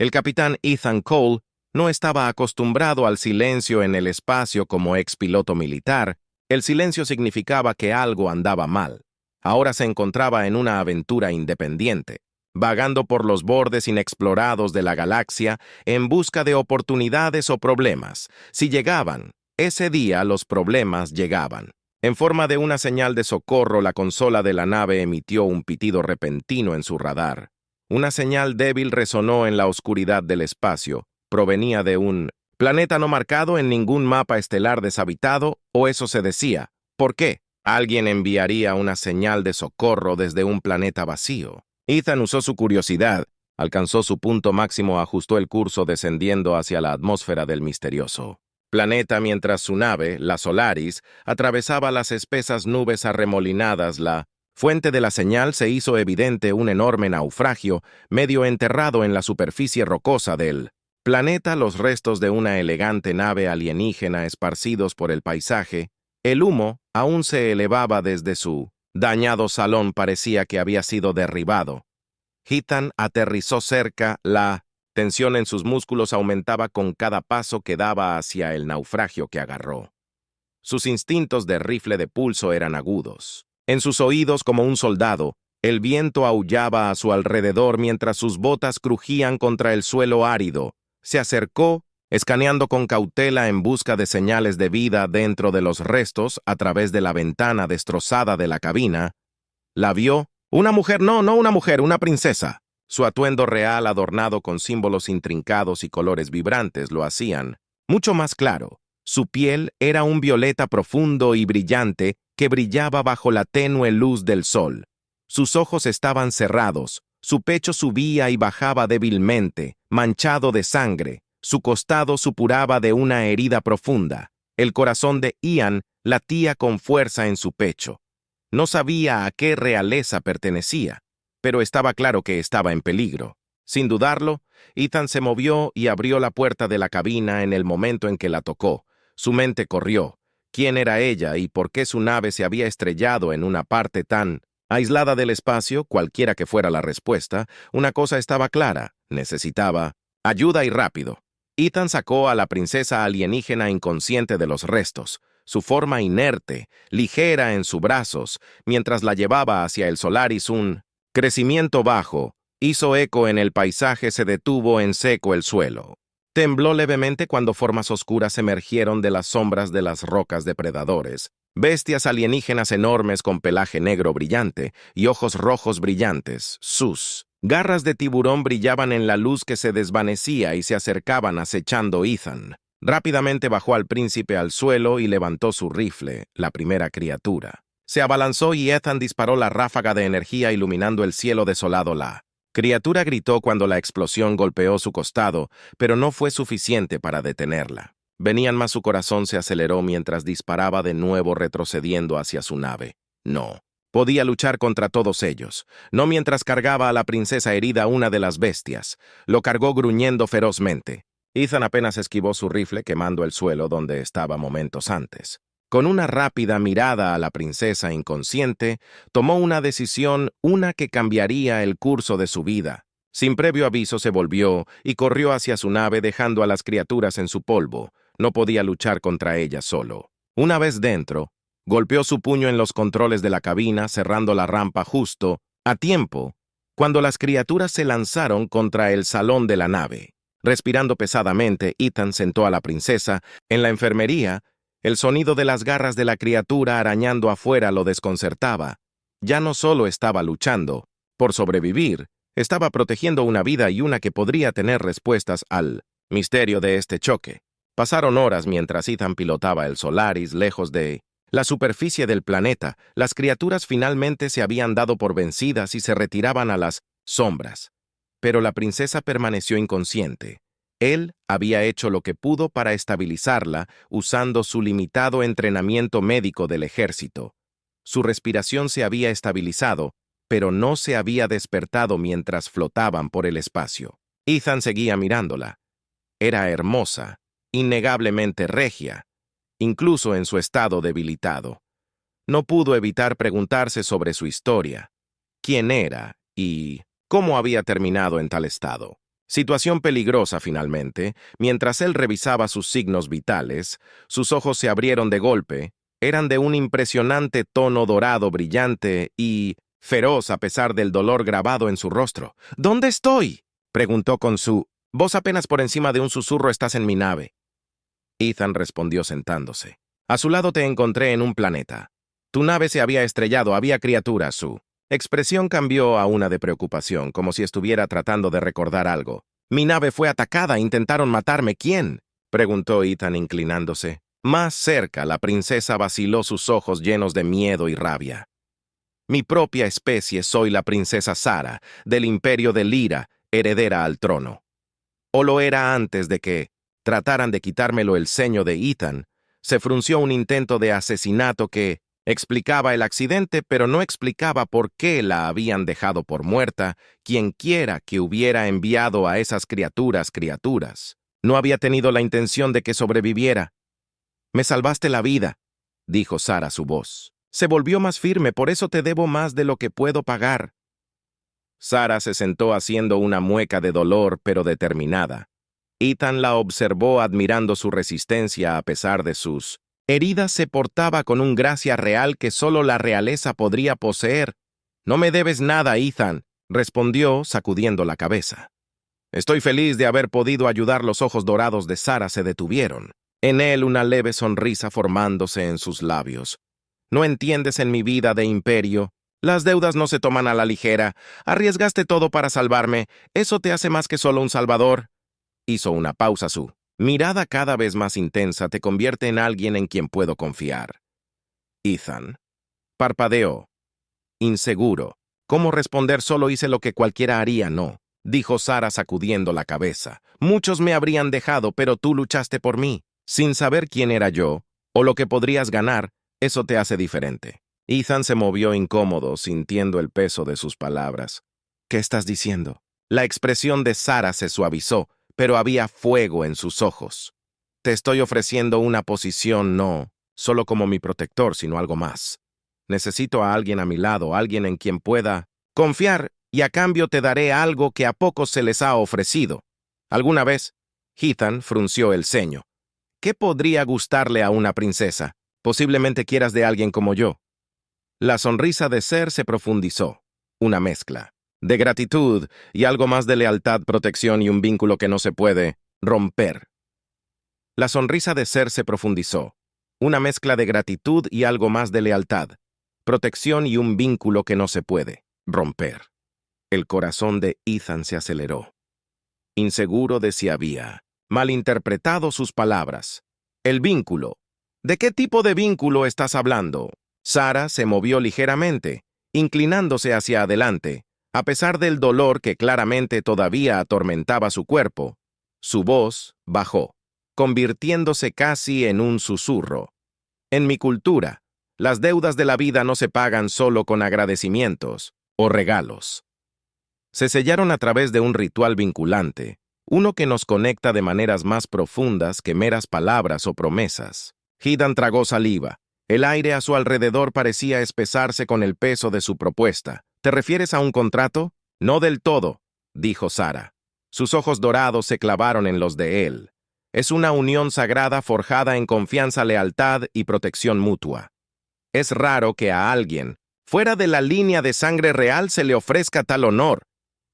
El capitán Ethan Cole no estaba acostumbrado al silencio en el espacio como ex piloto militar. El silencio significaba que algo andaba mal. Ahora se encontraba en una aventura independiente, vagando por los bordes inexplorados de la galaxia en busca de oportunidades o problemas. Si llegaban, ese día los problemas llegaban. En forma de una señal de socorro, la consola de la nave emitió un pitido repentino en su radar. Una señal débil resonó en la oscuridad del espacio. Provenía de un planeta no marcado en ningún mapa estelar deshabitado, o eso se decía. ¿Por qué? Alguien enviaría una señal de socorro desde un planeta vacío. Ethan usó su curiosidad, alcanzó su punto máximo, ajustó el curso descendiendo hacia la atmósfera del misterioso planeta mientras su nave, la Solaris, atravesaba las espesas nubes arremolinadas. La fuente de la señal se hizo evidente: un enorme naufragio medio enterrado en la superficie rocosa del planeta, los restos de una elegante nave alienígena esparcidos por el paisaje. El humo aún se elevaba desde su dañado salón, parecía que había sido derribado. Ethan aterrizó cerca, la tensión en sus músculos aumentaba con cada paso que daba hacia el naufragio que agarró. Sus instintos de rifle de pulso eran agudos. En sus oídos, como un soldado, el viento aullaba a su alrededor mientras sus botas crujían contra el suelo árido. Se acercó, escaneando con cautela en busca de señales de vida dentro de los restos a través de la ventana destrozada de la cabina. La vio. Una mujer, no una mujer, una princesa. Su atuendo real, adornado con símbolos intrincados y colores vibrantes, lo hacían mucho más claro. Su piel era un violeta profundo y brillante que brillaba bajo la tenue luz del sol. Sus ojos estaban cerrados, su pecho subía y bajaba débilmente, manchado de sangre. Su costado supuraba de una herida profunda. El corazón de Ian latía con fuerza en su pecho. No sabía a qué realeza pertenecía, pero estaba claro que estaba en peligro. Sin dudarlo, Ethan se movió y abrió la puerta de la cabina en el momento en que la tocó. Su mente corrió. ¿Quién era ella y por qué su nave se había estrellado en una parte tan aislada del espacio? Cualquiera que fuera la respuesta, una cosa estaba clara: necesitaba ayuda y rápido. Ethan sacó a la princesa alienígena inconsciente de los restos. Su forma inerte, ligera en sus brazos, mientras la llevaba hacia el Solaris. Un crecimiento bajo hizo eco en el paisaje, se detuvo en seco el suelo. Tembló levemente cuando formas oscuras emergieron de las sombras de las rocas depredadores. Bestias alienígenas enormes con pelaje negro brillante y ojos rojos brillantes. Sus garras de tiburón brillaban en la luz que se desvanecía y se acercaban acechando. Ethan rápidamente bajó al príncipe al suelo y levantó su rifle. La primera criatura se abalanzó y Ethan disparó la ráfaga de energía iluminando el cielo desolado. La criatura gritó cuando la explosión golpeó su costado, pero no fue suficiente para detenerla. Venían más. Su corazón se aceleró mientras disparaba de nuevo, retrocediendo hacia su nave. No podía luchar contra todos ellos, no mientras cargaba a la princesa herida. Una de las bestias lo cargó gruñendo ferozmente. Ethan apenas esquivó su rifle, quemando el suelo donde estaba momentos antes. Con una rápida mirada a la princesa inconsciente, tomó una decisión, una que cambiaría el curso de su vida. Sin previo aviso se volvió y corrió hacia su nave, dejando a las criaturas en su polvo. No podía luchar contra ellas solo. Una vez dentro, golpeó su puño en los controles de la cabina, cerrando la rampa justo a tiempo cuando las criaturas se lanzaron contra el salón de la nave. Respirando pesadamente, Ethan sentó a la princesa en la enfermería. El sonido de las garras de la criatura arañando afuera lo desconcertaba. Ya no solo estaba luchando por sobrevivir, estaba protegiendo una vida, y una que podría tener respuestas al misterio de este choque. Pasaron horas mientras Ethan pilotaba el Solaris lejos de la superficie del planeta. Las criaturas finalmente se habían dado por vencidas y se retiraban a las sombras. Pero la princesa permaneció inconsciente. Él había hecho lo que pudo para estabilizarla usando su limitado entrenamiento médico del ejército. Su respiración se había estabilizado, pero no se había despertado mientras flotaban por el espacio. Ethan seguía mirándola. Era hermosa, innegablemente regia, incluso en su estado debilitado. No pudo evitar preguntarse sobre su historia, quién era y cómo había terminado en tal estado. Situación peligrosa finalmente. Mientras él revisaba sus signos vitales, sus ojos se abrieron de golpe. Eran de un impresionante tono dorado brillante y feroz a pesar del dolor grabado en su rostro. ¿Dónde estoy?, preguntó con su voz apenas por encima de un susurro. Estás en mi nave. Ethan respondió sentándose. A su lado te encontré en un planeta. Tu nave se había estrellado, había criaturas. Su expresión cambió a una de preocupación, como si estuviera tratando de recordar algo. Mi nave fue atacada, intentaron matarme. ¿Quién?, preguntó Ethan inclinándose. Más cerca, la princesa vaciló sus ojos llenos de miedo y rabia. Mi propia especie, soy la princesa Sara, del imperio de Lyra, heredera al trono. O lo era antes de que trataran de quitármelo. El ceño de Ethan se frunció. Un intento de asesinato que explicaba el accidente, pero no explicaba por qué la habían dejado por muerta. Quienquiera que hubiera enviado a esas criaturas, no había tenido la intención de que sobreviviera. Me salvaste la vida, dijo Sara. Su voz se volvió más firme. Por eso te debo más de lo que puedo pagar. Sara se sentó haciendo una mueca de dolor, pero determinada. Ethan la observó admirando su resistencia a pesar de sus heridas. Se portaba con un gracia real que solo la realeza podría poseer. No me debes nada, Ethan, respondió sacudiendo la cabeza. Estoy feliz de haber podido ayudar. Los ojos dorados de Sara se detuvieron. En él una leve sonrisa formándose en sus labios. No entiendes en mi vida de imperio. Las deudas no se toman a la ligera. Arriesgaste todo para salvarme. Eso te hace más que solo un salvador. Hizo una pausa. Su mirada cada vez más intensa te convierte en alguien en quien puedo confiar. Ethan parpadeó, inseguro. ¿Cómo responder? Solo hice lo que cualquiera haría. No, dijo Sara sacudiendo la cabeza. Muchos me habrían dejado, pero tú luchaste por mí. Sin saber quién era yo, o lo que podrías ganar, eso te hace diferente. Ethan se movió incómodo, sintiendo el peso de sus palabras. ¿Qué estás diciendo? La expresión de Sara se suavizó, pero había fuego en sus ojos. Te estoy ofreciendo una posición no solo como mi protector, sino algo más. Necesito a alguien a mi lado, alguien en quien pueda confiar, y a cambio te daré algo que a pocos se les ha ofrecido. ¿Alguna vez? Ethan frunció el ceño. ¿Qué podría gustarle a una princesa? Posiblemente quieras de alguien como yo. La sonrisa de Ser se profundizó. Una mezcla de gratitud y algo más de lealtad, protección y un vínculo que no se puede romper. La sonrisa de Ser se profundizó. Una mezcla de gratitud y algo más de lealtad, protección y un vínculo que no se puede romper. El corazón de Ethan se aceleró. Inseguro de si había malinterpretado sus palabras. El vínculo. ¿De qué tipo de vínculo estás hablando? Sara se movió ligeramente, inclinándose hacia adelante. A pesar del dolor que claramente todavía atormentaba su cuerpo, su voz bajó, convirtiéndose casi en un susurro. En mi cultura, las deudas de la vida no se pagan solo con agradecimientos o regalos. Se sellaron a través de un ritual vinculante, uno que nos conecta de maneras más profundas que meras palabras o promesas. Ethan tragó saliva. El aire a su alrededor parecía espesarse con el peso de su propuesta. ¿Te refieres a un contrato? No del todo, dijo Sara. Sus ojos dorados se clavaron en los de él. Es una unión sagrada forjada en confianza, lealtad y protección mutua. Es raro que a alguien, fuera de la línea de sangre real, se le ofrezca tal honor.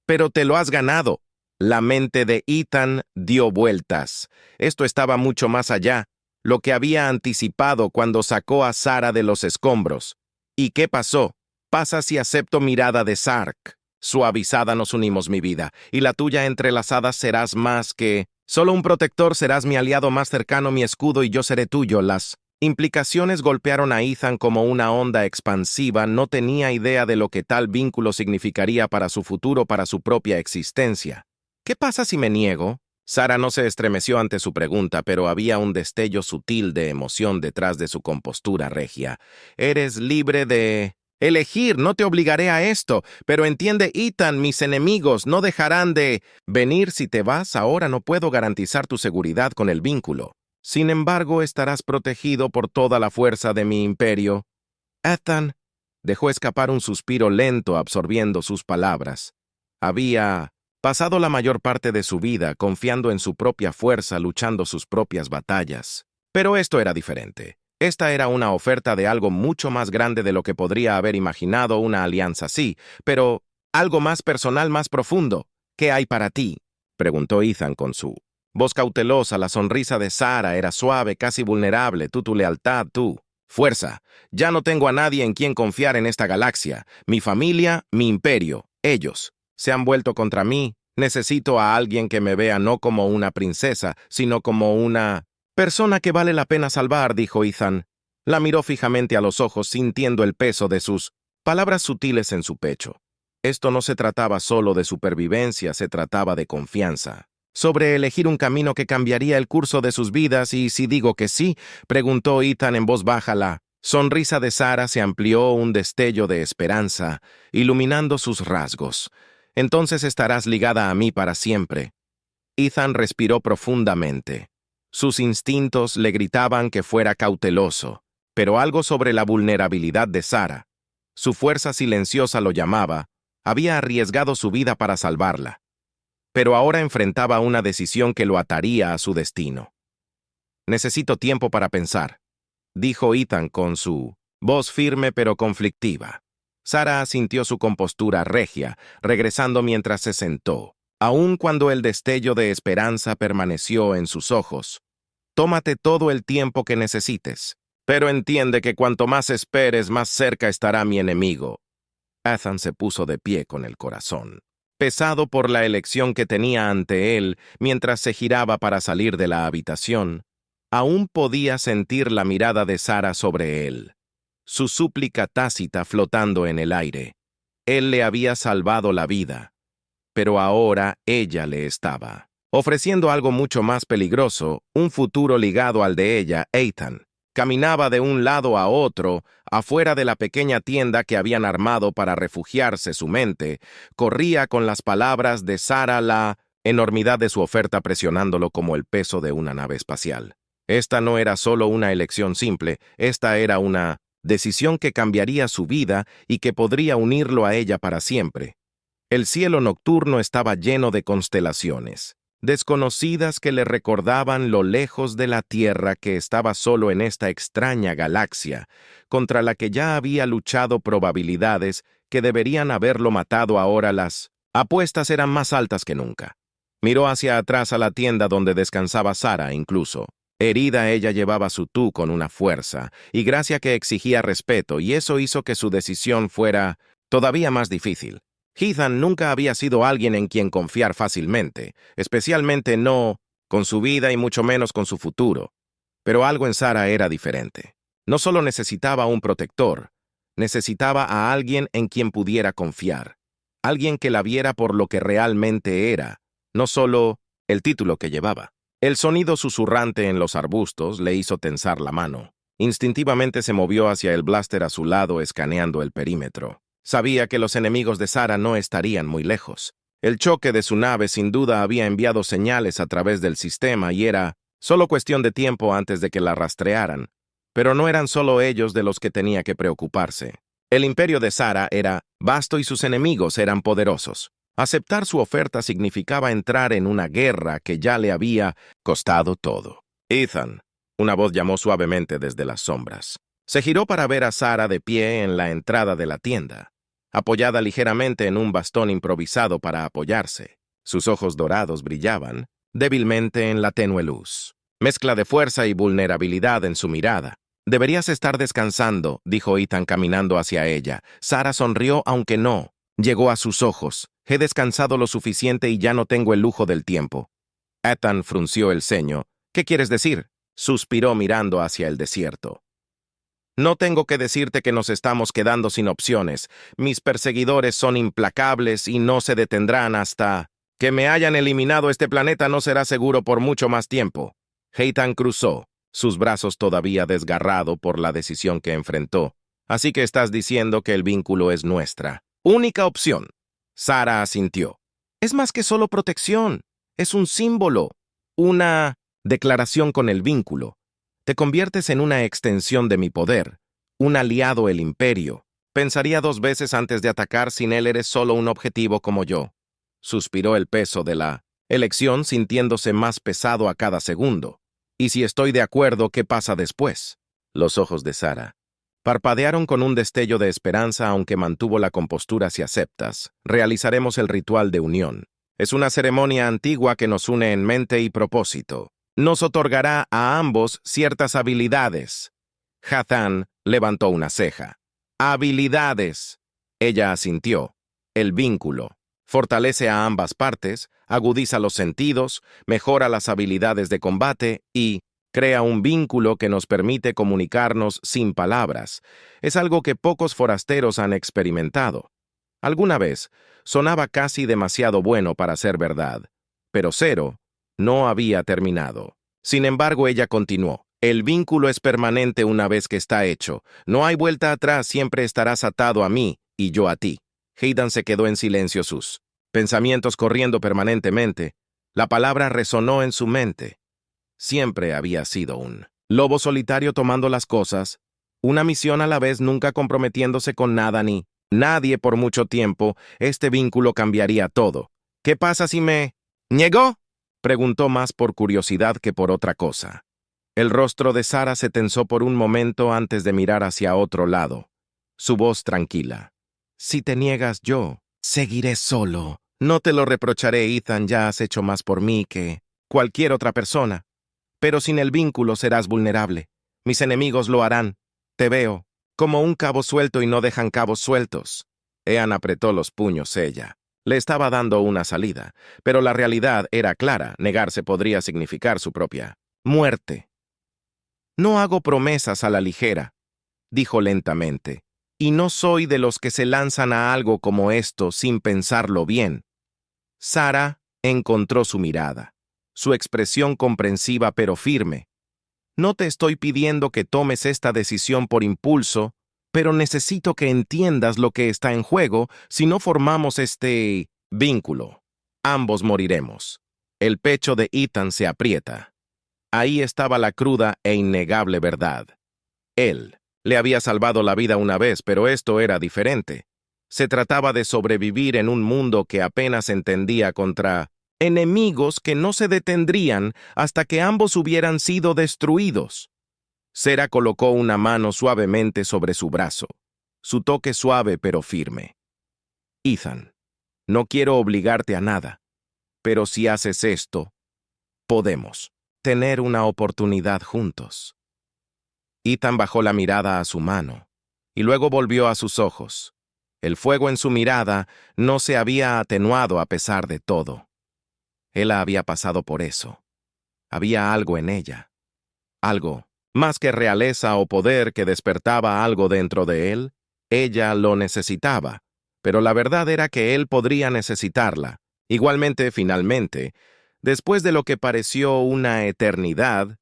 Pero te lo has ganado. La mente de Ethan dio vueltas. Esto estaba mucho más allá, lo que había anticipado cuando sacó a Sara de los escombros. ¿Y qué pasó? Pasa si acepto mirada de Sark. Suavizada nos unimos, mi vida, y la tuya entrelazada. Serás más que solo un protector, serás mi aliado más cercano, mi escudo, y yo seré tuyo. Las implicaciones golpearon a Ethan como una onda expansiva. No tenía idea de lo que tal vínculo significaría para su futuro, para su propia existencia. ¿Qué pasa si me niego? Sara no se estremeció ante su pregunta, pero había un destello sutil de emoción detrás de su compostura regia. Eres libre de elegir, no te obligaré a esto, pero entiende, Ethan, mis enemigos no dejarán de venir si te vas. Ahora no puedo garantizar tu seguridad con el vínculo. Sin embargo, estarás protegido por toda la fuerza de mi imperio. Ethan dejó escapar un suspiro lento absorbiendo sus palabras. Había pasado la mayor parte de su vida confiando en su propia fuerza, luchando sus propias batallas. Pero esto era diferente. Esta era una oferta de algo mucho más grande de lo que podría haber imaginado una alianza así, pero algo más personal, más profundo. ¿Qué hay para ti?, preguntó Ethan con su voz cautelosa. La sonrisa de Sarah era suave, casi vulnerable. Tu lealtad, tu fuerza. Ya no tengo a nadie en quien confiar en esta galaxia. Mi familia, mi imperio, ellos se han vuelto contra mí. Necesito a alguien que me vea no como una princesa, sino como una persona que vale la pena salvar, dijo Ethan. La miró fijamente a los ojos, sintiendo el peso de sus palabras sutiles en su pecho. Esto no se trataba solo de supervivencia, se trataba de confianza. Sobre elegir un camino que cambiaría el curso de sus vidas. ¿Y si digo que sí?, preguntó Ethan en voz baja. La sonrisa de Sarah se amplió, un destello de esperanza, iluminando sus rasgos. Entonces estarás ligada a mí para siempre. Ethan respiró profundamente. Sus instintos le gritaban que fuera cauteloso, pero algo sobre la vulnerabilidad de Sarah, su fuerza silenciosa lo llamaba. Había arriesgado su vida para salvarla, pero ahora enfrentaba una decisión que lo ataría a su destino. Necesito tiempo para pensar, dijo Ethan con su voz firme pero conflictiva. Sarah sintió su compostura regia, regresando mientras se sentó, aun cuando el destello de esperanza permaneció en sus ojos. Tómate todo el tiempo que necesites, pero entiende que cuanto más esperes, más cerca estará mi enemigo. Ethan se puso de pie con el corazón pesado por la elección que tenía ante él mientras se giraba para salir de la habitación. Aún podía sentir la mirada de Sarah sobre él, su súplica tácita flotando en el aire. Él le había salvado la vida, pero ahora ella le estaba ofreciendo algo mucho más peligroso, un futuro ligado al de ella. Ethan caminaba de un lado a otro, afuera de la pequeña tienda que habían armado para refugiarse. Su mente corría con las palabras de Sarah, la enormidad de su oferta presionándolo como el peso de una nave espacial. Esta no era solo una elección simple, esta era una decisión que cambiaría su vida y que podría unirlo a ella para siempre. El cielo nocturno estaba lleno de constelaciones desconocidas que le recordaban lo lejos de la Tierra, que estaba solo en esta extraña galaxia, contra la que ya había luchado. Probabilidades que deberían haberlo matado. Ahora las apuestas eran más altas que nunca. Miró hacia atrás a la tienda donde descansaba Sarah. Incluso herida, ella llevaba su tú con una fuerza y gracia que exigía respeto, y eso hizo que su decisión fuera todavía más difícil. Ethan nunca había sido alguien en quien confiar fácilmente, especialmente no con su vida y mucho menos con su futuro. Pero algo en Sarah era diferente. No solo necesitaba un protector, necesitaba a alguien en quien pudiera confiar, alguien que la viera por lo que realmente era, no solo el título que llevaba. El sonido susurrante en los arbustos le hizo tensar la mano. Instintivamente se movió hacia el blaster a su lado, escaneando el perímetro. Sabía que los enemigos de Sarah no estarían muy lejos. El choque de su nave sin duda había enviado señales a través del sistema y era solo cuestión de tiempo antes de que la rastrearan. Pero no eran solo ellos de los que tenía que preocuparse. El imperio de Sarah era vasto y sus enemigos eran poderosos. Aceptar su oferta significaba entrar en una guerra que ya le había costado todo. Ethan, una voz llamó suavemente desde las sombras. Se giró para ver a Sarah de pie en la entrada de la tienda, apoyada ligeramente en un bastón improvisado para apoyarse. Sus ojos dorados brillaban débilmente en la tenue luz, mezcla de fuerza y vulnerabilidad en su mirada. Deberías estar descansando, dijo Ethan caminando hacia ella. Sarah sonrió, aunque no llegó a sus ojos. He descansado lo suficiente y ya no tengo el lujo del tiempo. Ethan frunció el ceño. ¿Qué quieres decir?, suspiró mirando hacia el desierto. No tengo que decirte que nos estamos quedando sin opciones. Mis perseguidores son implacables y no se detendrán hasta que me hayan eliminado. Este planeta no será seguro por mucho más tiempo. Ethan cruzó, sus brazos todavía desgarrado por la decisión que enfrentó. Así que estás diciendo que el vínculo es nuestra única opción. Sarah asintió. Es más que solo protección. Es un símbolo, una declaración con el vínculo. Te conviertes en una extensión de mi poder, un aliado el imperio. Pensaría 2 veces antes de atacar. Sin él eres solo un objetivo como yo. suspiró el peso de la elección sintiéndose más pesado a cada segundo. ¿Y si estoy de acuerdo, qué pasa después? Los ojos de Sara parpadearon con un destello de esperanza, aunque mantuvo la compostura. Si aceptas, realizaremos el ritual de unión. Es una ceremonia antigua que nos une en mente y propósito. Nos otorgará a ambos ciertas habilidades. Hathan levantó una ceja. Habilidades. Ella asintió. El vínculo. Fortalece a ambas partes, agudiza los sentidos, mejora las habilidades de combate y crea un vínculo que nos permite comunicarnos sin palabras. Es algo que pocos forasteros han experimentado. Alguna vez sonaba casi demasiado bueno para ser verdad, pero Zero no había terminado. Sin embargo, ella continuó. El vínculo es permanente una vez que está hecho. No hay vuelta atrás, siempre estarás atado a mí y yo a ti. Haydan se quedó en silencio, sus pensamientos corriendo permanentemente. La palabra resonó en su mente. Siempre había sido un lobo solitario tomando las cosas, una misión a la vez, nunca comprometiéndose con nada ni nadie por mucho tiempo. Este vínculo cambiaría todo. ¿Qué pasa si me niego? Preguntó más por curiosidad que por otra cosa. El rostro de Sara se tensó por un momento antes de mirar hacia otro lado. Su voz tranquila. Si te niegas, yo seguiré solo. No te lo reprocharé, Ethan, ya has hecho más por mí que cualquier otra persona. Pero sin el vínculo serás vulnerable. Mis enemigos lo harán. Te veo como un cabo suelto y no dejan cabos sueltos. Ean apretó los puños. Ella le estaba dando una salida, pero la realidad era clara. Negarse podría significar su propia muerte. No hago promesas a la ligera, dijo lentamente, y no soy de los que se lanzan a algo como esto sin pensarlo bien. Sara encontró su mirada, su expresión comprensiva pero firme. No te estoy pidiendo que tomes esta decisión por impulso, pero necesito que entiendas lo que está en juego. Si no formamos este vínculo, ambos moriremos. El pecho de Ethan se aprieta. Ahí estaba la cruda e innegable verdad. Él le había salvado la vida una vez, pero esto era diferente. Se trataba de sobrevivir en un mundo que apenas entendía contra enemigos que no se detendrían hasta que ambos hubieran sido destruidos. Sara colocó una mano suavemente sobre su brazo, su toque suave pero firme. Ethan, no quiero obligarte a nada, pero si haces esto, podemos tener una oportunidad juntos. Ethan bajó la mirada a su mano y luego volvió a sus ojos. El fuego en su mirada no se había atenuado a pesar de todo. Él había pasado por eso. Había algo en ella. Algo, más que realeza o poder, que despertaba algo dentro de él. Ella lo necesitaba, pero la verdad era que él podría necesitarla. Igualmente, finalmente, después de lo que pareció una eternidad,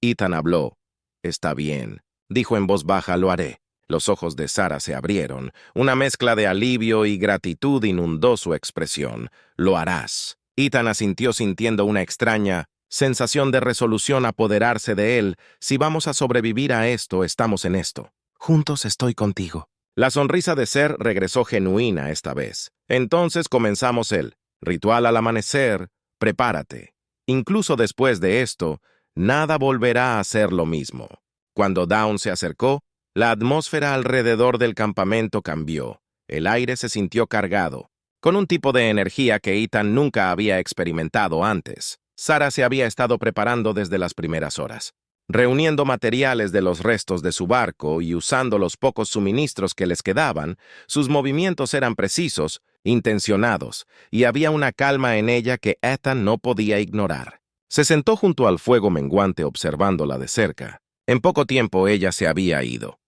Ethan habló. Está bien, dijo en voz baja, lo haré. Los ojos de Sara se abrieron. Una mezcla de alivio y gratitud inundó su expresión. Lo harás. Ethan asintió sintiendo una extraña sensación de resolución apoderarse de él. Si vamos a sobrevivir a esto, estamos en esto. Juntos estoy contigo. La sonrisa de Ser regresó genuina esta vez. Entonces comenzamos el ritual al amanecer. Prepárate. Incluso después de esto, nada volverá a ser lo mismo. Cuando Dawn se acercó, la atmósfera alrededor del campamento cambió. El aire se sintió cargado, con un tipo de energía que Ethan nunca había experimentado antes. Sara se había estado preparando desde las primeras horas, reuniendo materiales de los restos de su barco y usando los pocos suministros que les quedaban. Sus movimientos eran precisos, intencionados, y había una calma en ella que Ethan no podía ignorar. Se sentó junto al fuego menguante observándola de cerca. En poco tiempo ella se había ido.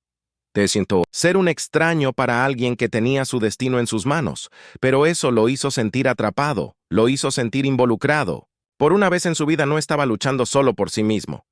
Te siento ser un extraño para alguien que tenía su destino en sus manos, pero eso lo hizo sentir atrapado, lo hizo sentir involucrado. Por una vez en su vida no estaba luchando solo por sí mismo.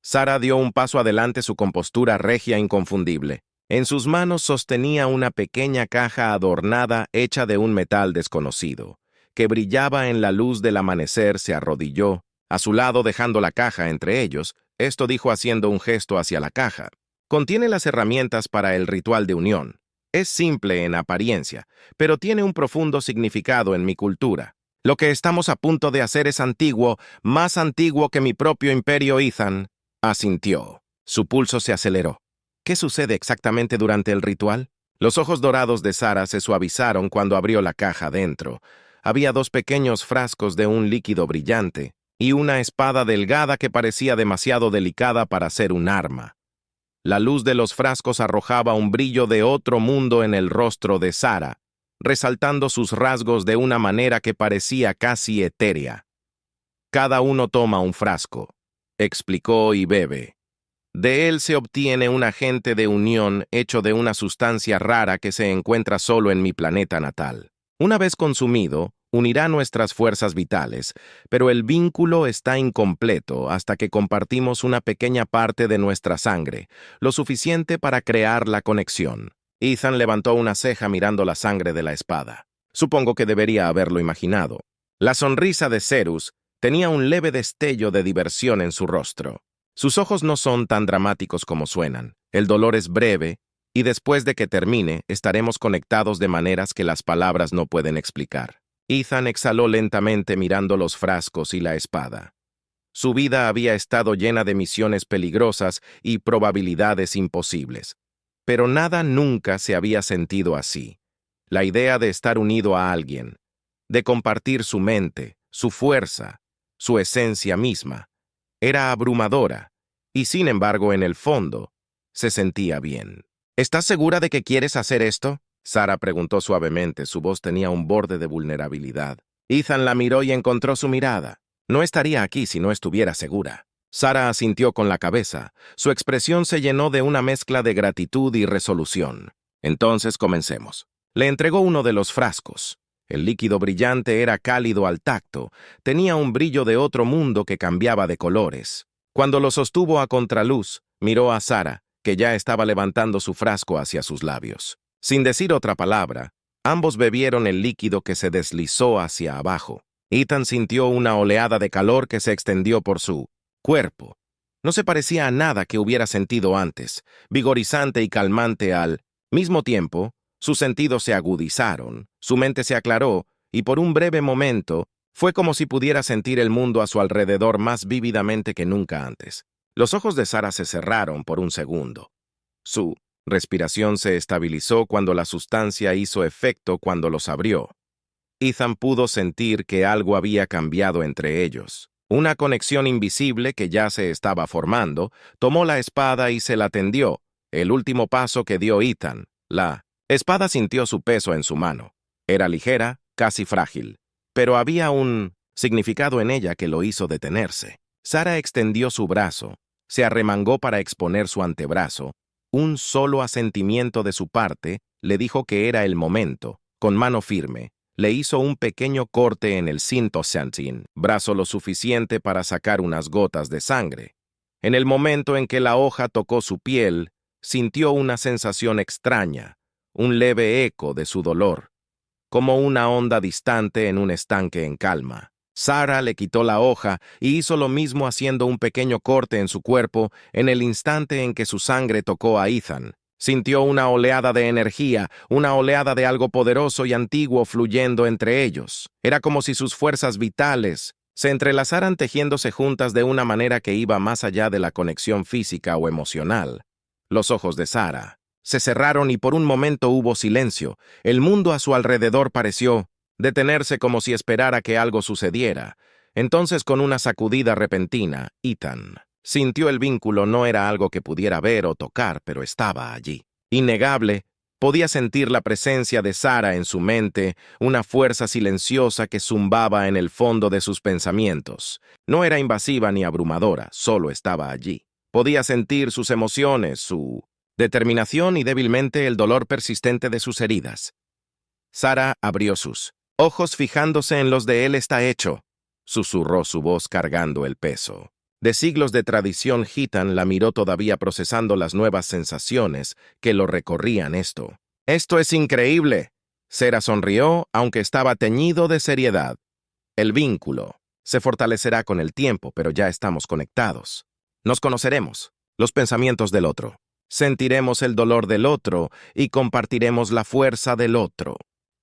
Sara dio un paso adelante, su compostura regia e inconfundible. En sus manos sostenía una pequeña caja adornada hecha de un metal desconocido, que brillaba en la luz del amanecer. Se arrodilló a su lado dejando la caja entre ellos. Esto dijo haciendo un gesto hacia la caja. Contiene las herramientas para el ritual de unión. Es simple en apariencia, pero tiene un profundo significado en mi cultura. Lo que estamos a punto de hacer es antiguo, más antiguo que mi propio imperio Ethan. Asintió. Su pulso se aceleró. ¿Qué sucede exactamente durante el ritual? Los ojos dorados de Sara se suavizaron cuando abrió la caja dentro. Había 2 pequeños frascos de un líquido brillante y una espada delgada que parecía demasiado delicada para ser un arma. La luz de los frascos arrojaba un brillo de otro mundo en el rostro de Sara, resaltando sus rasgos de una manera que parecía casi etérea. Cada uno toma un frasco, explicó, y bebe. De él se obtiene un agente de unión hecho de una sustancia rara que se encuentra solo en mi planeta natal. Una vez consumido, unirá nuestras fuerzas vitales, pero el vínculo está incompleto hasta que compartimos una pequeña parte de nuestra sangre, lo suficiente para crear la conexión. Ethan levantó una ceja mirando la sangre de la espada. Supongo que debería haberlo imaginado. La sonrisa de Cerus tenía un leve destello de diversión en su rostro. Sus ojos no son tan dramáticos como suenan. El dolor es breve, y después de que termine, estaremos conectados de maneras que las palabras no pueden explicar. Ethan exhaló lentamente mirando los frascos y la espada. Su vida había estado llena de misiones peligrosas y probabilidades imposibles. Pero nada nunca se había sentido así. La idea de estar unido a alguien, de compartir su mente, su fuerza, su esencia misma, era abrumadora, y sin embargo, en el fondo, se sentía bien. ¿Estás segura de que quieres hacer esto? Sara preguntó suavemente, su voz tenía un borde de vulnerabilidad. Ethan la miró y encontró su mirada. No estaría aquí si no estuviera segura. Sara asintió con la cabeza. Su expresión se llenó de una mezcla de gratitud y resolución. Entonces comencemos. Le entregó uno de los frascos. El líquido brillante era cálido al tacto, tenía un brillo de otro mundo que cambiaba de colores. Cuando lo sostuvo a contraluz, miró a Sara, que ya estaba levantando su frasco hacia sus labios. Sin decir otra palabra, ambos bebieron el líquido que se deslizó hacia abajo. Ethan sintió una oleada de calor que se extendió por su cuerpo. No se parecía a nada que hubiera sentido antes, vigorizante y calmante al mismo tiempo. Sus sentidos se agudizaron, su mente se aclaró, y por un breve momento fue como si pudiera sentir el mundo a su alrededor más vívidamente que nunca antes. Los ojos de Sara se cerraron por un segundo. Su respiración se estabilizó cuando la sustancia hizo efecto cuando los abrió. Ethan pudo sentir que algo había cambiado entre ellos. Una conexión invisible que ya se estaba formando, tomó la espada y se la tendió, el último paso que dio Ethan. La espada sintió su peso en su mano. Era ligera, casi frágil, pero había un significado en ella que lo hizo detenerse. Sara extendió su brazo, se arremangó para exponer su antebrazo. Un solo asentimiento de su parte le dijo que era el momento. Con mano firme, le hizo un pequeño corte en el cinto Santin, brazo lo suficiente para sacar unas gotas de sangre. En el momento en que la hoja tocó su piel, sintió una sensación extraña, un leve eco de su dolor, como una onda distante en un estanque en calma. Sara le quitó la hoja y hizo lo mismo haciendo un pequeño corte en su cuerpo en el instante en que su sangre tocó a Ethan. Sintió una oleada de energía, una oleada de algo poderoso y antiguo fluyendo entre ellos. Era como si sus fuerzas vitales se entrelazaran tejiéndose juntas de una manera que iba más allá de la conexión física o emocional. Los ojos de Sara se cerraron y por un momento hubo silencio. El mundo a su alrededor pareció detenerse como si esperara que algo sucediera. Entonces, con una sacudida repentina, Ethan sintió el vínculo. No era algo que pudiera ver o tocar, pero estaba allí. Innegable, podía sentir la presencia de Sara en su mente, una fuerza silenciosa que zumbaba en el fondo de sus pensamientos. No era invasiva ni abrumadora, solo estaba allí. Podía sentir sus emociones, su determinación y débilmente el dolor persistente de sus heridas. Sara abrió sus ojos fijándose en los de él. «Está hecho», susurró su voz cargando el peso. De siglos de tradición, Ethan la miró todavía procesando las nuevas sensaciones que lo recorrían. «Esto es increíble». Sara sonrió, aunque estaba teñido de seriedad. «El vínculo se fortalecerá con el tiempo, pero ya estamos conectados. Nos conoceremos, los pensamientos del otro. sentiremos el dolor del otro y compartiremos la fuerza del otro.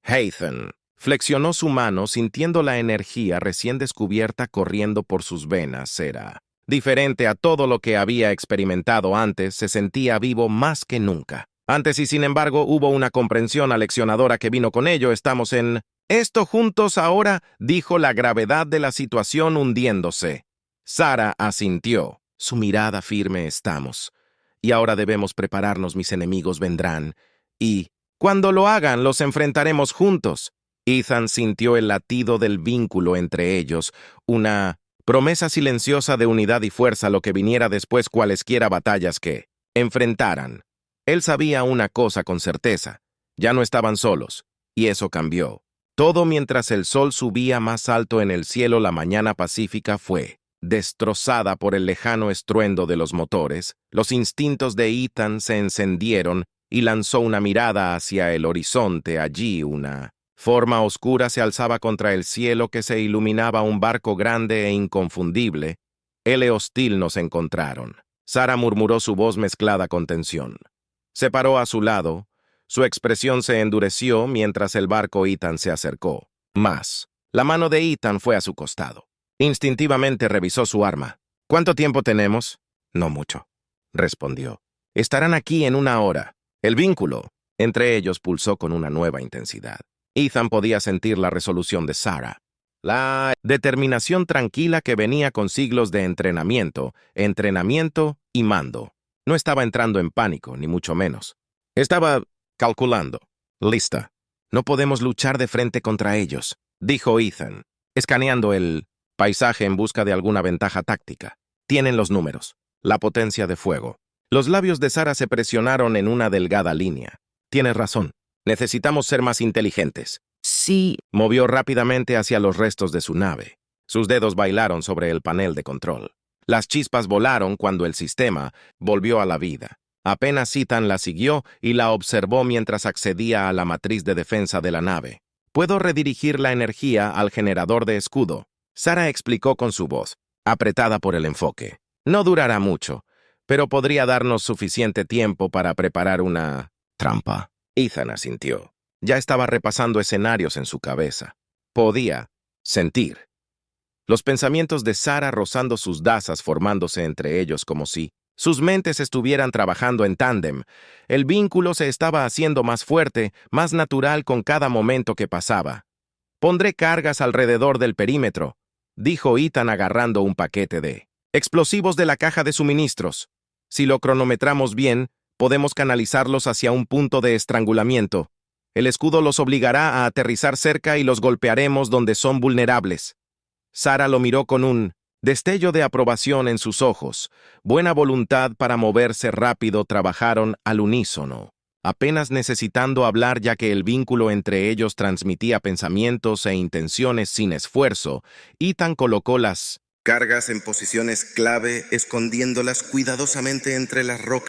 Ethan flexionó su mano sintiendo la energía recién descubierta corriendo por sus venas. Era diferente a todo lo que había experimentado antes, se sentía vivo más que nunca. Antes y sin embargo hubo una comprensión aleccionadora que vino con ello. Estamos en esto juntos ahora, dijo la gravedad de la situación hundiéndose. Sarah asintió. Su mirada firme estamos. Y ahora debemos prepararnos, mis enemigos vendrán. Y cuando lo hagan, los enfrentaremos juntos. Ethan sintió el latido del vínculo entre ellos, una promesa silenciosa de unidad y fuerza, lo que viniera después cualesquiera batallas que enfrentaran. Él sabía una cosa con certeza, ya no estaban solos, y eso cambió. Todo mientras el sol subía más alto en el cielo, la mañana pacífica fue destrozada por el lejano estruendo de los motores. Los instintos de Ethan se encendieron y lanzó una mirada hacia el horizonte. Allí una forma oscura se alzaba contra el cielo que se iluminaba un barco grande e inconfundible. Él y hostil nos encontraron. Sarah murmuró su voz mezclada con tensión. Se paró a su lado. Su expresión se endureció mientras el barco Ethan se acercó. Más. La mano de Ethan fue a su costado. Instintivamente revisó su arma. ¿Cuánto tiempo tenemos? No mucho, respondió. Estarán aquí en 1 hora. El vínculo entre ellos pulsó con una nueva intensidad. Ethan podía sentir la resolución de Sarah. La determinación tranquila que venía con siglos de entrenamiento y mando. No estaba entrando en pánico, ni mucho menos. Estaba calculando. Lista. No podemos luchar de frente contra ellos, dijo Ethan, escaneando el paisaje en busca de alguna ventaja táctica. Tienen los números, la potencia de fuego. Los labios de Sarah se presionaron en una delgada línea. Tienes razón. Necesitamos ser más inteligentes. Sí. Movió rápidamente hacia los restos de su nave. Sus dedos bailaron sobre el panel de control. Las chispas volaron cuando el sistema volvió a la vida. Apenas Ethan la siguió y la observó mientras accedía a la matriz de defensa de la nave. Puedo redirigir la energía al generador de escudo, Sarah explicó con su voz, apretada por el enfoque. No durará mucho, pero podría darnos suficiente tiempo para preparar una trampa. Ethan asintió. Ya estaba repasando escenarios en su cabeza. Podía sentir los pensamientos de Sarah rozando sus dazas, formándose entre ellos como si sus mentes estuvieran trabajando en tándem. El vínculo se estaba haciendo más fuerte, más natural con cada momento que pasaba. Pondré cargas alrededor del perímetro, dijo Ethan agarrando un paquete de explosivos de la caja de suministros. Si lo cronometramos bien, podemos canalizarlos hacia un punto de estrangulamiento. El escudo los obligará a aterrizar cerca y los golpearemos donde son vulnerables. Sarah lo miró con un destello de aprobación en sus ojos. Buena voluntad para moverse rápido, trabajaron al unísono, apenas necesitando hablar ya que el vínculo entre ellos transmitía pensamientos e intenciones sin esfuerzo. Ethan colocó las cargas en posiciones clave, escondiéndolas cuidadosamente entre las rocas.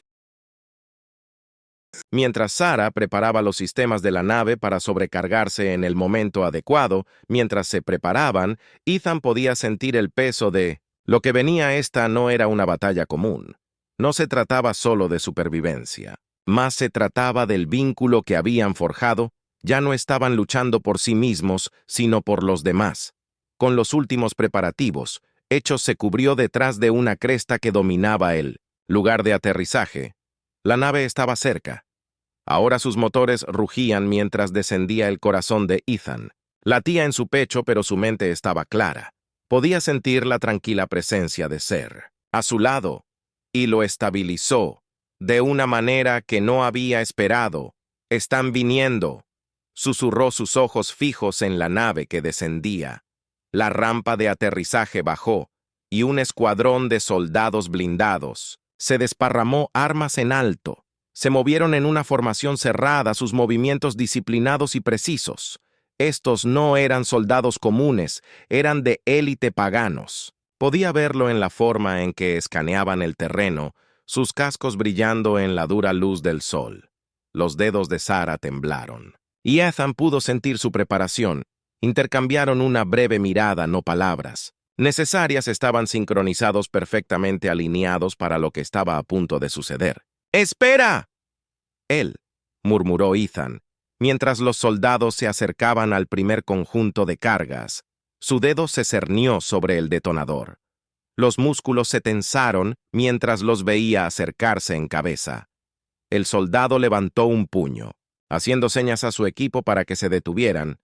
Mientras Sarah preparaba los sistemas de la nave para sobrecargarse en el momento adecuado, mientras se preparaban, Ethan podía sentir el peso de lo que venía. Esta no era una batalla común. No se trataba solo de supervivencia, más se trataba del vínculo que habían forjado. Ya no estaban luchando por sí mismos, sino por los demás. Con los últimos preparativos, Hechos se cubrió detrás de una cresta que dominaba el lugar de aterrizaje. La nave estaba cerca. Ahora sus motores rugían mientras descendía el corazón de Ethan. Latía en su pecho, pero su mente estaba clara. Podía sentir la tranquila presencia de Ser a su lado, y lo estabilizó de una manera que no había esperado. «Están viniendo», susurró, sus ojos fijos en la nave que descendía. La rampa de aterrizaje bajó, y un escuadrón de soldados blindados se desparramó, armas en alto. Se movieron en una formación cerrada, sus movimientos disciplinados y precisos. Estos no eran soldados comunes, eran de élite paganos. Podía verlo en la forma en que escaneaban el terreno, sus cascos brillando en la dura luz del sol. Los dedos de Sarah temblaron. Y Ethan pudo sentir su preparación. Intercambiaron una breve mirada, no palabras. Necesarias, estaban sincronizados, perfectamente alineados para lo que estaba a punto de suceder. ¡Espera! Él, murmuró Ethan, mientras los soldados se acercaban al primer conjunto de cargas. Su dedo se cernió sobre el detonador. Los músculos se tensaron mientras los veía acercarse en cabeza. El soldado levantó un puño, haciendo señas a su equipo para que se detuvieran.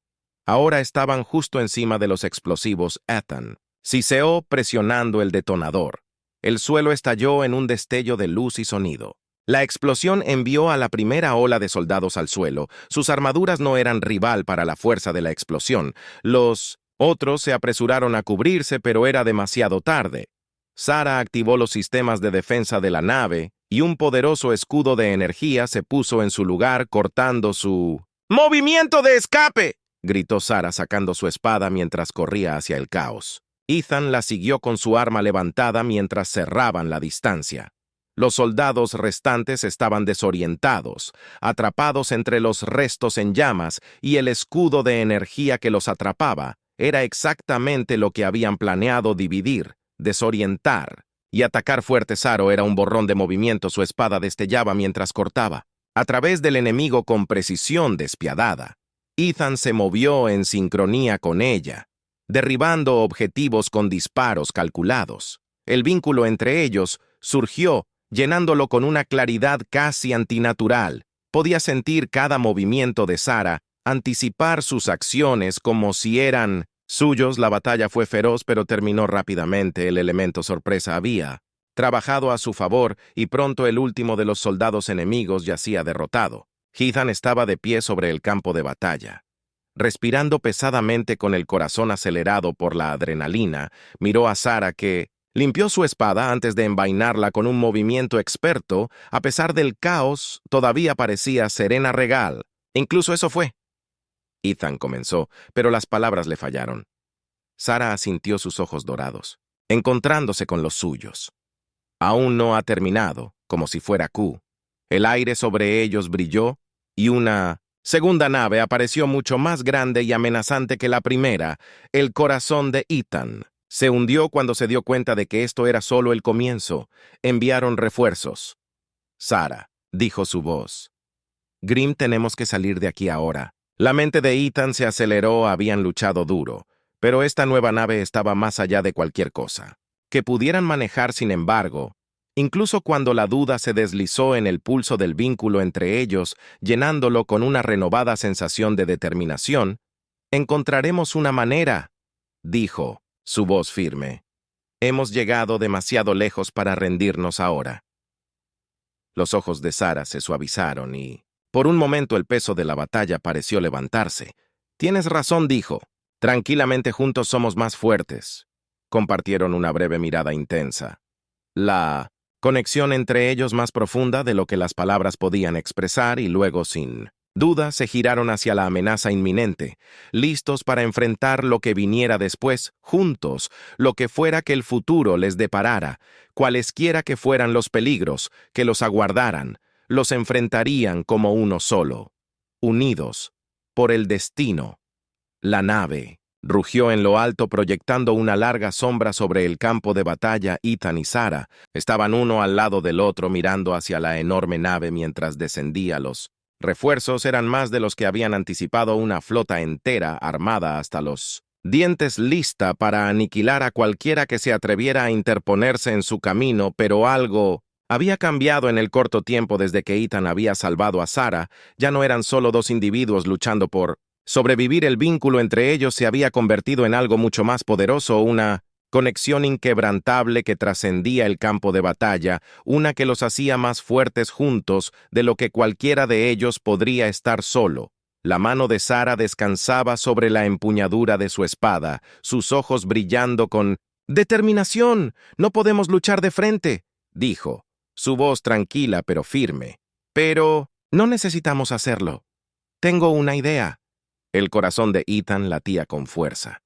Ahora estaban justo encima de los explosivos Ethan. Siseó presionando el detonador. El suelo estalló en un destello de luz y sonido. La explosión envió a la primera ola de soldados al suelo. Sus armaduras no eran rival para la fuerza de la explosión. Los otros se apresuraron a cubrirse, pero era demasiado tarde. Sarah activó los sistemas de defensa de la nave y un poderoso escudo de energía se puso en su lugar, cortando su... ¡Movimiento de escape!, gritó Sarah sacando su espada mientras corría hacia el caos. Ethan la siguió con su arma levantada mientras cerraban la distancia. Los soldados restantes estaban desorientados, atrapados entre los restos en llamas, y el escudo de energía que los atrapaba era exactamente lo que habían planeado: dividir, desorientar y atacar fuerte. Saro era un borrón de movimiento, su espada destellaba mientras cortaba a través del enemigo con precisión despiadada. Ethan se movió en sincronía con ella, derribando objetivos con disparos calculados. El vínculo entre ellos surgió, llenándolo con una claridad casi antinatural. Podía sentir cada movimiento de Sarah, anticipar sus acciones como si eran suyos. La batalla fue feroz, pero terminó rápidamente. El elemento sorpresa había trabajado a su favor y pronto el último de los soldados enemigos yacía derrotado. Ethan estaba de pie sobre el campo de batalla. Respirando pesadamente con el corazón acelerado por la adrenalina, miró a Sarah, que limpió su espada antes de envainarla con un movimiento experto. A pesar del caos, todavía parecía serena, regal. Incluso eso fue. Ethan comenzó, pero las palabras le fallaron. Sarah asintió, sus ojos dorados, encontrándose con los suyos. Aún no ha terminado, como si fuera Q. El aire sobre ellos brilló y una segunda nave apareció mucho más grande y amenazante que la primera. El corazón de Ethan se hundió cuando se dio cuenta de que esto era solo el comienzo. Enviaron refuerzos. Sarah, dijo su voz. Grim, tenemos que salir de aquí ahora. La mente de Ethan se aceleró. Habían luchado duro, pero esta nueva nave estaba más allá de cualquier cosa que pudieran manejar. Sin embargo, incluso cuando la duda se deslizó en el pulso del vínculo entre ellos, llenándolo con una renovada sensación de determinación, encontraremos una manera, dijo, su voz firme. Hemos llegado demasiado lejos para rendirnos ahora. Los ojos de Sarah se suavizaron y, por un momento, el peso de la batalla pareció levantarse. Tienes razón, dijo. Tranquilamente, juntos somos más fuertes. Compartieron una breve mirada intensa. La conexión entre ellos más profunda de lo que las palabras podían expresar, y luego, sin duda, se giraron hacia la amenaza inminente, listos para enfrentar lo que viniera después, juntos, lo que fuera que el futuro les deparara, cualesquiera que fueran los peligros que los aguardaran, los enfrentarían como uno solo, unidos por el destino. La nave rugió en lo alto, proyectando una larga sombra sobre el campo de batalla. Ethan y Sarah estaban uno al lado del otro, mirando hacia la enorme nave mientras descendía. Los refuerzos eran más de los que habían anticipado, una flota entera armada hasta los dientes, lista para aniquilar a cualquiera que se atreviera a interponerse en su camino. Pero algo había cambiado en el corto tiempo desde que Ethan había salvado a Sarah. Ya no eran solo dos individuos luchando por sobrevivir. El vínculo entre ellos se había convertido en algo mucho más poderoso, una conexión inquebrantable que trascendía el campo de batalla, una que los hacía más fuertes juntos de lo que cualquiera de ellos podría estar solo. La mano de Sarah descansaba sobre la empuñadura de su espada, sus ojos brillando con determinación. No podemos luchar de frente, dijo, su voz tranquila pero firme. Pero no necesitamos hacerlo. Tengo una idea. El corazón de Ethan latía con fuerza,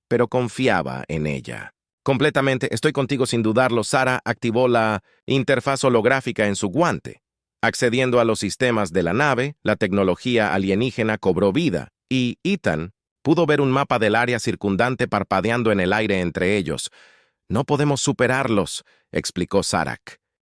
pero confiaba en ella. Completamente, estoy contigo sin dudarlo. Sarah activó la interfaz holográfica en su guante. Accediendo a los sistemas de la nave, la tecnología alienígena cobró vida, y Ethan pudo ver un mapa del área circundante parpadeando en el aire entre ellos. No podemos superarlos, explicó Sarah.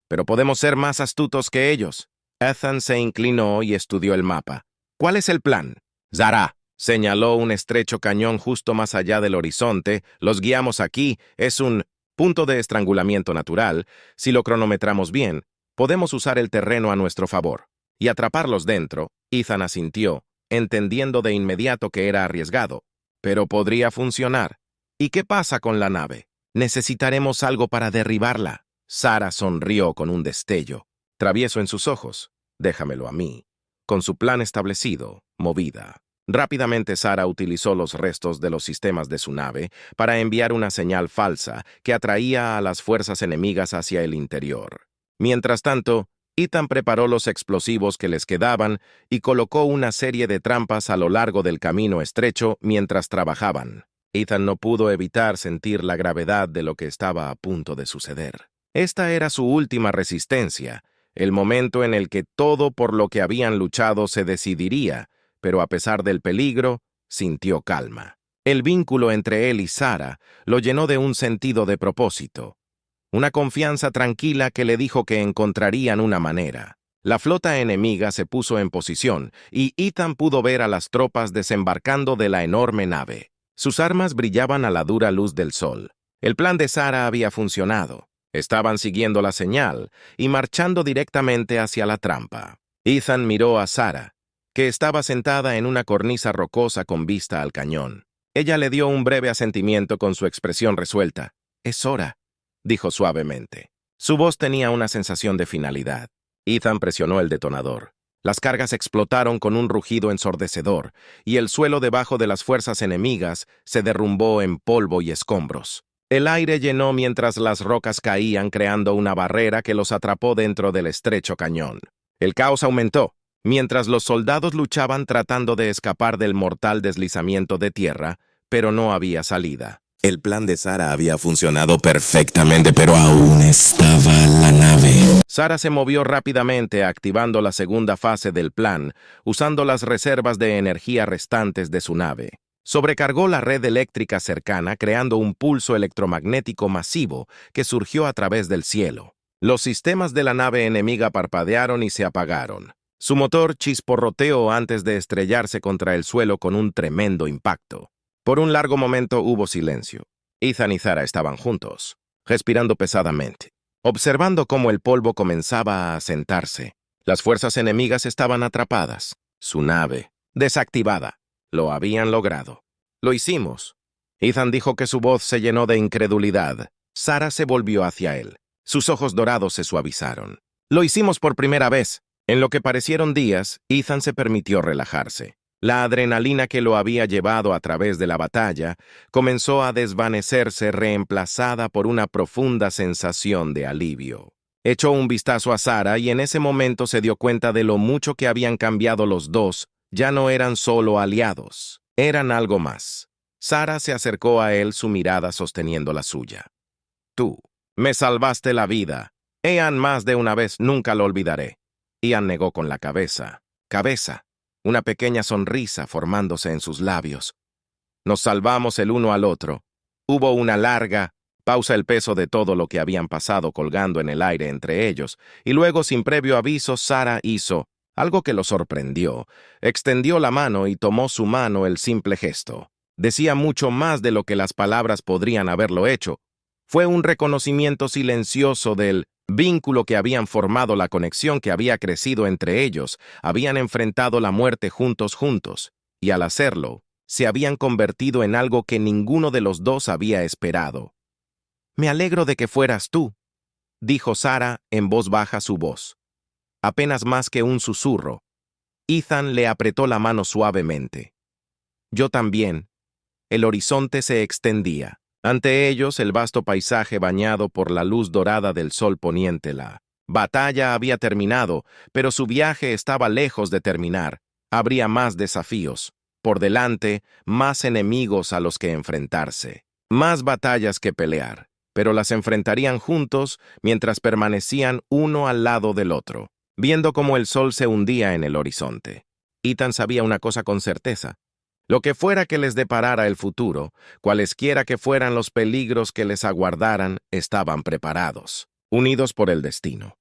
pero podemos ser más astutos que ellos. Ethan se inclinó y estudió el mapa. ¿Cuál es el plan? Zara señaló un estrecho cañón justo más allá del horizonte. Los guiamos aquí. Es un punto de estrangulamiento natural. Si lo cronometramos bien, podemos usar el terreno a nuestro favor y atraparlos dentro. Ethan asintió, entendiendo de inmediato que era arriesgado, pero podría funcionar. ¿Y qué pasa con la nave? Necesitaremos algo para derribarla. Zara sonrió con un destello, travieso en sus ojos. Déjamelo a mí. Con su plan establecido, movida. Rápidamente Zara utilizó los restos de los sistemas de su nave para enviar una señal falsa que atraía a las fuerzas enemigas hacia el interior. Mientras tanto, Ethan preparó los explosivos que les quedaban y colocó una serie de trampas a lo largo del camino estrecho mientras trabajaban. Ethan no pudo evitar sentir la gravedad de lo que estaba a punto de suceder. Esta era su última resistencia, el momento en el que todo por lo que habían luchado se decidiría, pero a pesar del peligro, sintió calma. El vínculo entre él y Zara lo llenó de un sentido de propósito, una confianza tranquila que le dijo que encontrarían una manera. La flota enemiga se puso en posición y Ethan pudo ver a las tropas desembarcando de la enorme nave. Sus armas brillaban a la dura luz del sol. El plan de Zara había funcionado. Estaban siguiendo la señal y marchando directamente hacia la trampa. Ethan miró a Zara, que estaba sentada en una cornisa rocosa con vista al cañón. Ella le dio un breve asentimiento con su expresión resuelta. «Es hora», dijo suavemente. Su voz tenía una sensación de finalidad. Ethan presionó el detonador. Las cargas explotaron con un rugido ensordecedor, y el suelo debajo de las fuerzas enemigas se derrumbó en polvo y escombros. El aire llenó mientras las rocas caían, creando una barrera que los atrapó dentro del estrecho cañón. El caos aumentó, mientras los soldados luchaban tratando de escapar del mortal deslizamiento de tierra, pero no había salida. El plan de Zara había funcionado perfectamente, pero aún estaba la nave. Zara se movió rápidamente, activando la segunda fase del plan, usando las reservas de energía restantes de su nave. Sobrecargó la red eléctrica cercana, creando un pulso electromagnético masivo que surgió a través del cielo. Los sistemas de la nave enemiga parpadearon y se apagaron. Su motor chisporroteó antes de estrellarse contra el suelo con un tremendo impacto. Por un largo momento hubo silencio. Ethan y Zara estaban juntos, respirando pesadamente, observando cómo el polvo comenzaba a asentarse. Las fuerzas enemigas estaban atrapadas. Su nave, desactivada. Lo habían logrado. «Lo hicimos». Ethan dijo que su voz se llenó de incredulidad. Zara se volvió hacia él. Sus ojos dorados se suavizaron. «Lo hicimos por primera vez». En lo que parecieron días, Ethan se permitió relajarse. La adrenalina que lo había llevado a través de la batalla comenzó a desvanecerse, reemplazada por una profunda sensación de alivio. Echó un vistazo a Zara y en ese momento se dio cuenta de lo mucho que habían cambiado los dos. Ya no eran solo aliados, eran algo más. Zara se acercó a él, su mirada sosteniendo la suya. «Tú me salvaste la vida. Ian más de una vez, nunca lo olvidaré». Ian negó con la cabeza. Cabeza. Una pequeña sonrisa formándose en sus labios. Nos salvamos el uno al otro. Hubo una larga pausa, el peso de todo lo que habían pasado colgando en el aire entre ellos, y luego, sin previo aviso, Zara hizo algo que lo sorprendió. Extendió la mano y tomó su mano. El simple gesto decía mucho más de lo que las palabras podrían haberlo hecho. Fue un reconocimiento silencioso del vínculo que habían formado, la conexión que había crecido entre ellos. Habían enfrentado la muerte juntos, y al hacerlo, se habían convertido en algo que ninguno de los dos había esperado. «Me alegro de que fueras tú», dijo Zara en voz baja, su voz apenas más que un susurro. Ethan le apretó la mano suavemente. «Yo también». El horizonte se extendía. Ante ellos, el vasto paisaje bañado por la luz dorada del sol poniente. La batalla había terminado, pero su viaje estaba lejos de terminar. Habría más desafíos. Por delante, más enemigos a los que enfrentarse. Más batallas que pelear, pero las enfrentarían juntos mientras permanecían uno al lado del otro, viendo cómo el sol se hundía en el horizonte. Ethan sabía una cosa con certeza. Lo que fuera que les deparara el futuro, cualesquiera que fueran los peligros que les aguardaran, estaban preparados. unidos por el destino.